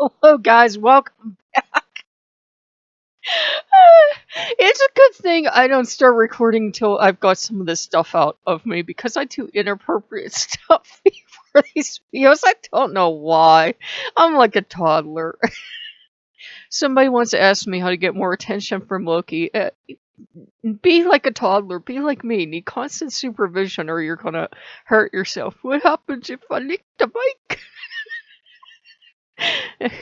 Hello, guys. Welcome. It's a good thing I don't start recording until I've got some of this stuff out of me because I do inappropriate stuff for these videos. I don't know why. I'm like a toddler. Somebody once asked me how to get more attention from Loki. Be like a toddler. Be like me. Need constant supervision or you're gonna hurt yourself. What happens if I lick the mic?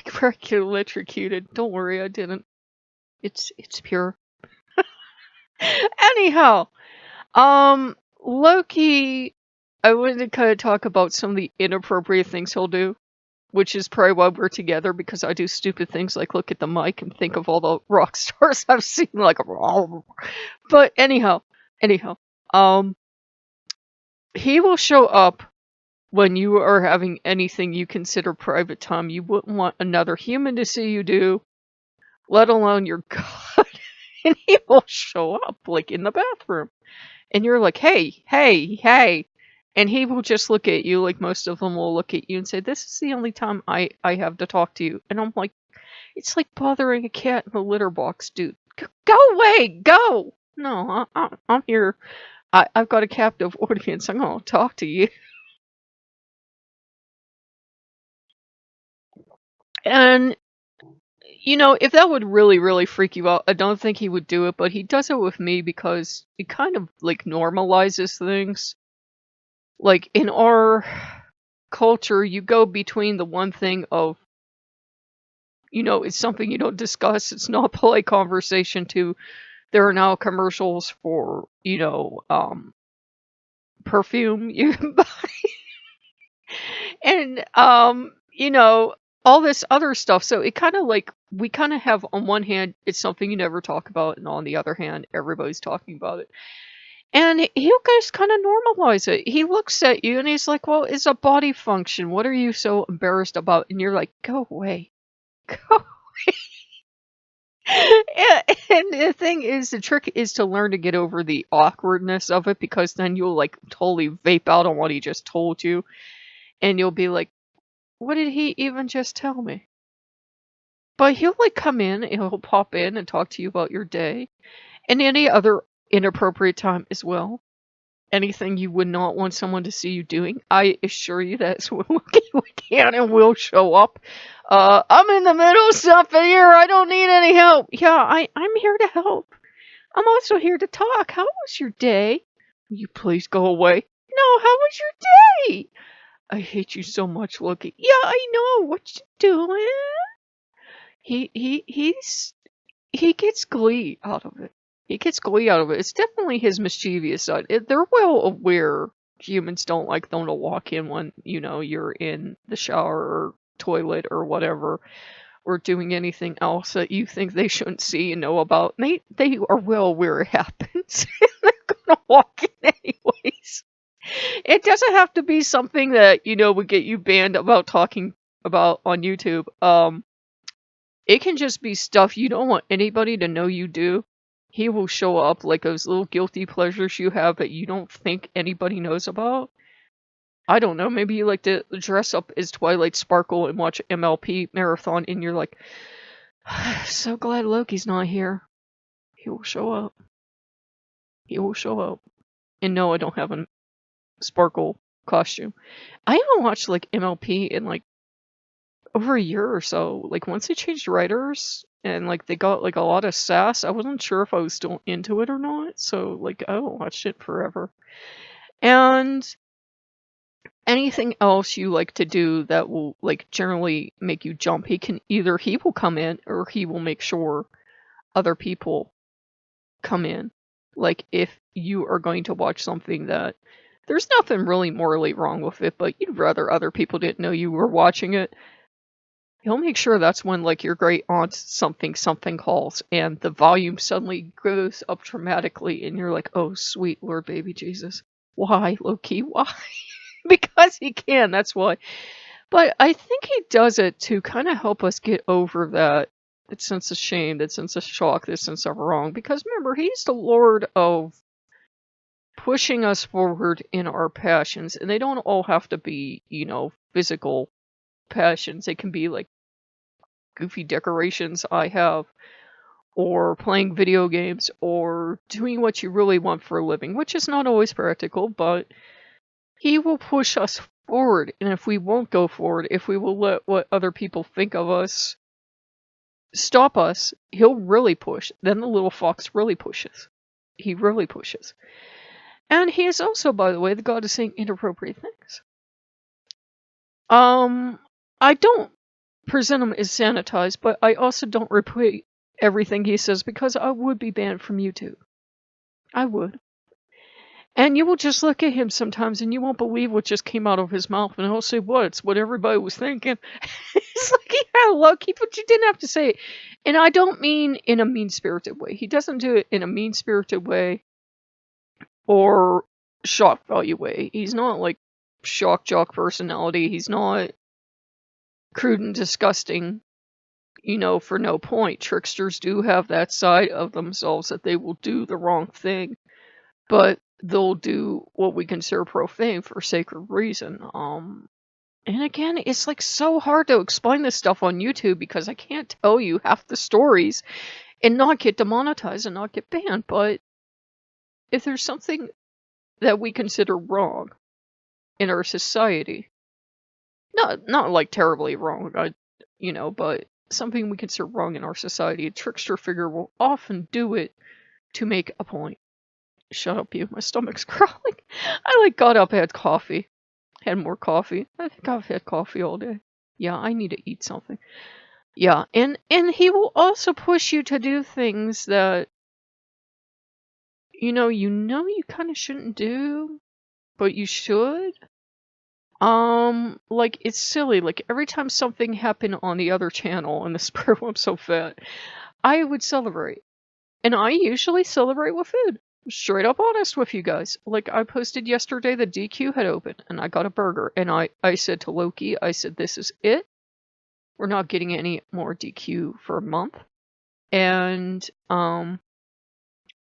Crack, you electrocuted. Don't worry, I didn't. It's pure. Anyhow, Loki, I wanted to kind of talk about some of the inappropriate things he'll do, which is probably why we're together because I do stupid things like look at the mic and think of all the rock stars I've seen, like, but anyhow, um, he will show up when you are having anything you consider private time you wouldn't want another human to see you do, let alone your God, and he will show up like in the bathroom. And you're like, hey, hey, hey. And he will just look at you like most of them will look at you and say, this is the only time I have to talk to you. And I'm like, it's like bothering a cat in the litter box, dude. Go away, go. No, I'm here. I've got a captive audience. I'm going to talk to you. And, you know, if that would really, really freak you out, I don't think he would do it. But he does it with me because it kind of, like, normalizes things. Like, in our culture, you go between the one thing of, you know, it's something you don't discuss, it's not polite conversation, to there are now commercials for, you know, perfume you can buy. And, you know, all this other stuff. So it kind of like, we kind of have on one hand, it's something you never talk about, and on the other hand, everybody's talking about it. And he'll just kind of normalize it. He looks at you and he's like, well, it's a body function. What are you so embarrassed about? And you're like, go away. Go away. And the thing is, the trick is to learn to get over the awkwardness of it, because then you'll like totally vape out on what he just told you. And you'll be like, what did he even just tell me? But he'll like come in and he'll pop in and talk to you about your day and any other inappropriate time as well. Anything you would not want someone to see you doing, I assure you that's what Lokean and will show up. I'm in the middle of something here. I don't need any help. Yeah, I'm here to help. I'm also here to talk. How was your day? Will you please go away? No, how was your day? I hate you so much, Loki. Yeah, I know. What you doing? He gets glee out of it. He gets glee out of it. It's definitely his mischievous side. They're well aware humans don't like them to walk in when, you know, you're in the shower or toilet or whatever, or doing anything else that you think they shouldn't see and know about. They are well aware it happens. They're gonna walk in anyways. It doesn't have to be something that, you know, would get you banned about talking about on YouTube. It can just be stuff you don't want anybody to know you do. He will show up like those little guilty pleasures you have that you don't think anybody knows about. I don't know, maybe you like to dress up as Twilight Sparkle and watch MLP marathon and you're like, so glad Loki's not here. He will show up. He will show up. And no, I don't have a Sparkle costume. I haven't watched like MLP in like over a year or so. Like once they changed writers and like they got like a lot of sass, I wasn't sure if I was still into it or not. So like I haven't watched it forever. And anything else you like to do that will like generally make you jump, he will come in or he will make sure other people come in. Like if you are going to watch something that there's nothing really morally wrong with it, but you'd rather other people didn't know you were watching it, he'll make sure that's when like your great aunt's something calls and the volume suddenly goes up dramatically and you're like, oh sweet Lord baby Jesus. Why, Loki? Why? Because he can, that's why. But I think he does it to kind of help us get over that sense of shame, that sense of shock, that sense of wrong. Because remember, he's the Lord of pushing us forward in our passions. And they don't all have to be, you know, physical passions. They can be like goofy decorations I have, or playing video games, or doing what you really want for a living, which is not always practical, but he will push us forward. And if we won't go forward, if we will let what other people think of us stop us, he'll really push. Then the little fox really pushes. He really pushes. And he is also, by the way, the god of saying inappropriate things. I don't present him as sanitized, but I also don't repeat everything he says because I would be banned from YouTube. I would. And you will just look at him sometimes and you won't believe what just came out of his mouth, and he'll say, "What? It's what everybody was thinking." It's like, yeah, Loki, but you didn't have to say it. And I don't mean in a mean-spirited way. He doesn't do it in a mean-spirited way or shock value way. He's not like shock jock personality. He's not crude and disgusting, for no point. Tricksters do have that side of themselves that they will do the wrong thing, but they'll do what we consider profane for sacred reason. And again, it's like so hard to explain this stuff on YouTube because I can't tell you half the stories and not get demonetized and not get banned. But if there's something that we consider wrong in our society, not like terribly wrong, but something we consider wrong in our society, a trickster figure will often do it to make a point. Shut up, you. My stomach's crawling. I got up, had coffee. Had more coffee. I think I've had coffee all day. Yeah, I need to eat something. Yeah, and he will also push you to do things that you kind of shouldn't do, but you should. Like, it's silly. Like, every time something happened on the other channel, and this spur I'm so fat, I would celebrate. And I usually celebrate with food. Straight up honest with you guys. Like, I posted yesterday that DQ had opened, and I got a burger, and I said to Loki, I said, "This is it. We're not getting any more DQ for a month." And,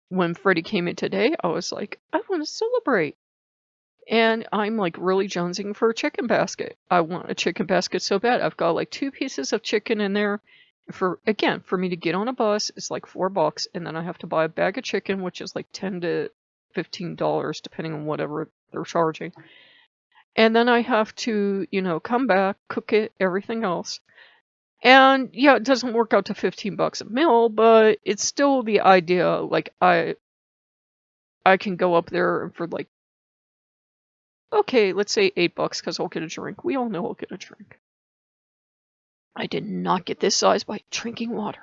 when Freddie came in today, I was like, I want to celebrate. And I'm like really jonesing for a chicken basket. I want a chicken basket so bad. I've got like 2 pieces of chicken in there. For me to get on a bus, it's like $4, and then I have to buy a bag of chicken, which is like $10 to $15, depending on whatever they're charging. And then I have to, come back, cook it, everything else. And yeah, it doesn't work out to $15 a meal, but it's still the idea. Like, I can go up there for like, okay, let's say $8 because I'll get a drink. We all know I'll get a drink. I did not get this size by drinking water.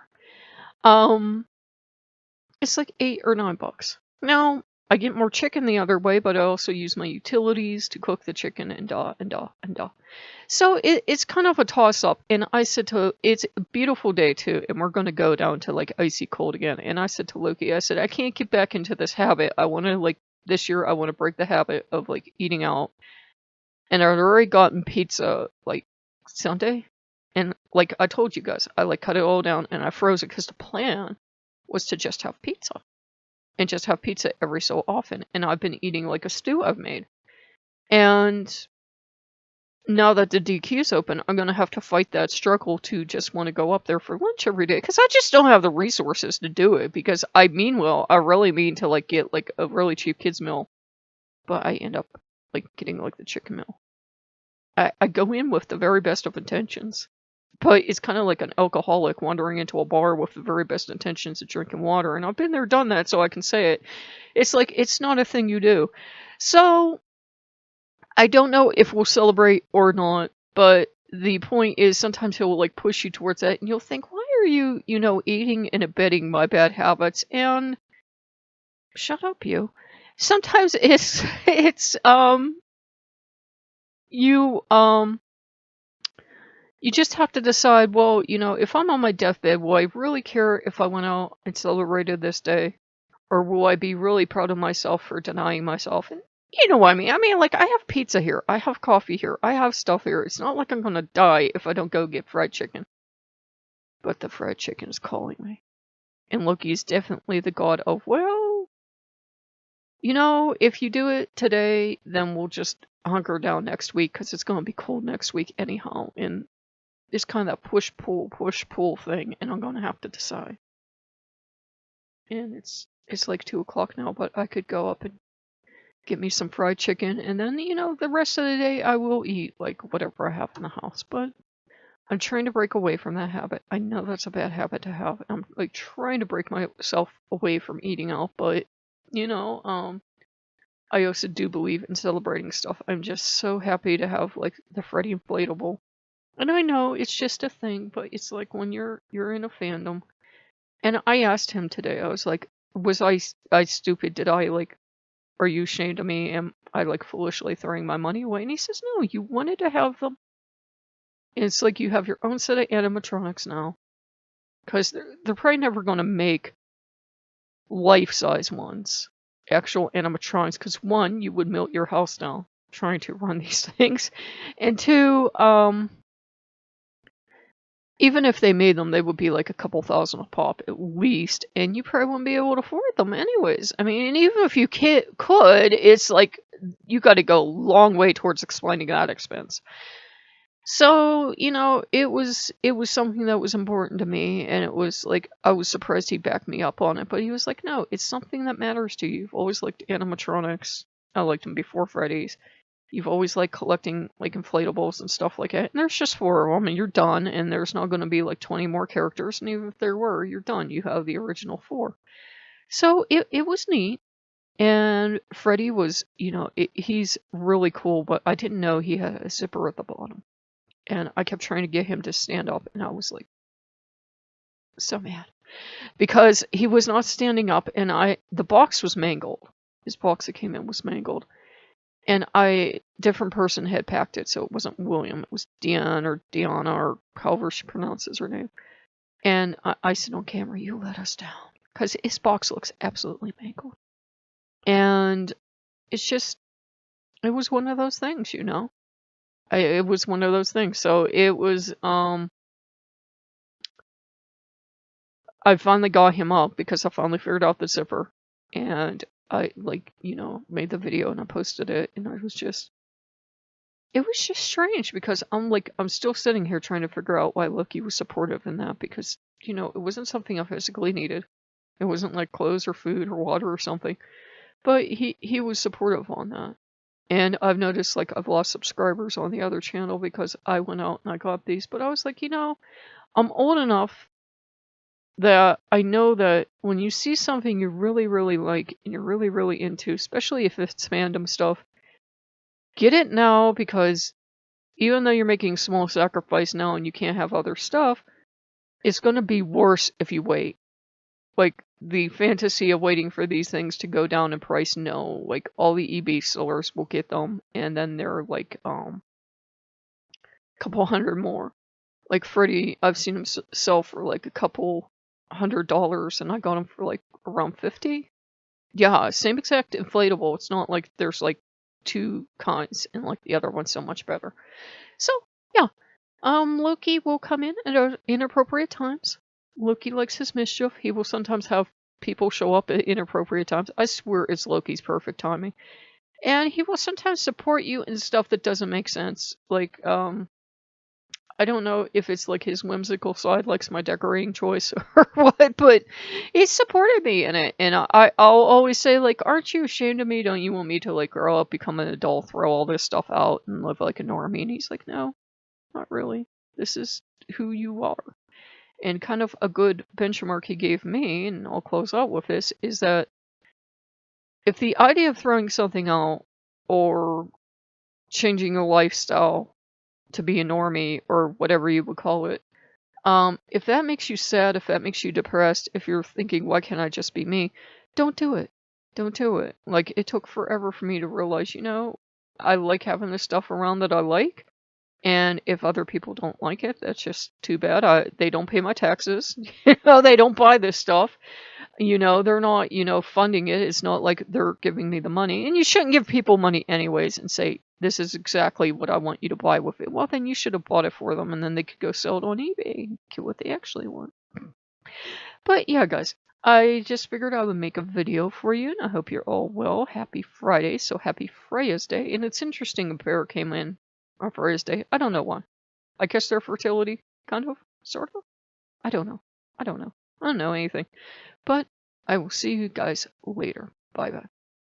It's like $8 or $9. Now, I get more chicken the other way, but I also use my utilities to cook the chicken and da. So it's kind of a toss-up. And I said it's a beautiful day too, and we're going to go down to like icy cold again. And I said to Loki, I said, I can't get back into this habit. I want to this year, I want to break the habit of like eating out. And I'd already gotten pizza like Sunday. And like I told you guys, I cut it all down and I froze it because the plan was to just have pizza. And just have pizza every so often. And I've been eating like a stew I've made. And now that the DQ's open, I'm going to have to fight that struggle to just want to go up there for lunch every day. Because I just don't have the resources to do it. Because I mean well. I really mean to like get like a really cheap kids meal. But I end up like getting like the chicken meal. I go in with the very best of intentions. But it's kind of like an alcoholic wandering into a bar with the very best intentions of drinking water. And I've been there, done that, so I can say it. It's like, it's not a thing you do. So, I don't know if we'll celebrate or not. But the point is, sometimes he'll like push you towards that. And you'll think, why are you, eating and abetting my bad habits? And shut up, you. Sometimes you just have to decide, well, if I'm on my deathbed, will I really care if I went out and celebrated this day? Or will I be really proud of myself for denying myself? And you know what I mean? I mean, like, I have pizza here. I have coffee here. I have stuff here. It's not like I'm going to die if I don't go get fried chicken. But the fried chicken is calling me. And Loki is definitely the god of, well, if you do it today, then we'll just hunker down next week because it's going to be cold next week anyhow. And it's kind of that push pull thing, and I'm gonna have to decide. And it's like 2 o'clock now, but I could go up and get me some fried chicken, and then the rest of the day I will eat like whatever I have in the house. But I'm trying to break away from that habit. I know that's a bad habit to have. I'm like trying to break myself away from eating out, but I also do believe in celebrating stuff. I'm just so happy to have like the Freddy inflatable. And I know it's just a thing, but it's like when you're in a fandom. And I asked him today, I was like, was I stupid? Did I like, are you ashamed of me? Am I like foolishly throwing my money away? And he says, no, you wanted to have them. And it's like you have your own set of animatronics now. Because they're probably never going to make life-size ones. Actual animatronics. Because one, you would melt your house down trying to run these things. And two, even if they made them, they would be like a couple thousand a pop at least, and you probably wouldn't be able to afford them anyways. I mean, and even if you could, it's like you got to go a long way towards explaining that expense. So, it was something that was important to me, and it was like I was surprised he backed me up on it, but he was like, no, it's something that matters to you. You've always liked animatronics. I liked them before Freddy's. You've always liked collecting like inflatables and stuff like that. And there's just 4 of them, and you're done. And there's not going to be like 20 more characters. And even if there were, you're done. You have the original 4. So it was neat. And Freddy was, he's really cool, but I didn't know he had a zipper at the bottom. And I kept trying to get him to stand up, and I was like so mad because he was not standing up, and the box was mangled. His box that came in was mangled. And different person had packed it, so it wasn't William. It was Diane or Diana or however she pronounces her name. And I said on camera, you let us down. Because his box looks absolutely mangled. And it's just, it was one of those things, it was one of those things. So it was, I finally got him up because I finally figured out the zipper. And I made the video and I posted it, and it was just strange because I'm still sitting here trying to figure out why Loki was supportive in that, because it wasn't something I physically needed. It wasn't like clothes or food or water or something, but he was supportive on that. And I've noticed like I've lost subscribers on the other channel because I went out and I got these, but I was like, I'm old enough that I know that when you see something you really, really like and you're really, really into, especially if it's fandom stuff, get it now, because even though you're making a small sacrifice now and you can't have other stuff, it's going to be worse if you wait. Like, the fantasy of waiting for these things to go down in price, no. Like, all the eBay sellers will get them, and then they're like, a couple hundred more. Like, Freddy, I've seen him sell for like a couple $100, and I got him for like around 50. Yeah, same exact inflatable. It's not like there's like 2 kinds and like the other one's so much better. So yeah, Loki will come in at inappropriate times. Loki likes his mischief. He will sometimes have people show up at inappropriate times. I swear it's Loki's perfect timing. And he will sometimes support you in stuff that doesn't make sense. Like, I don't know if it's like his whimsical side likes my decorating choice or what, but he supported me in it. And I'll always say, like, aren't you ashamed of me? Don't you want me to, like, grow up, become an adult, throw all this stuff out, and live like a normie? And he's like, no, not really. This is who you are. And kind of a good benchmark he gave me, and I'll close out with this, is that if the idea of throwing something out or changing your lifestyle to be a normie or whatever you would call it, if that makes you sad, if that makes you depressed, if you're thinking, why can't I just be me? Don't do it. Don't do it. Like, it took forever for me to realize, I like having the stuff around that I like. And if other people don't like it, that's just too bad. They don't pay my taxes. They don't buy this stuff. They're not, funding it. It's not like they're giving me the money. And you shouldn't give people money anyways and say, this is exactly what I want you to buy with it. Well, then you should have bought it for them, and then they could go sell it on eBay and get what they actually want. But yeah, guys, I just figured I would make a video for you, and I hope you're all well. Happy Friday. So happy Freya's Day. And it's interesting a bear came in on Freya's Day. I don't know why. I guess their fertility, kind of, sort of. I don't know. I don't know anything. But I will see you guys later. Bye bye.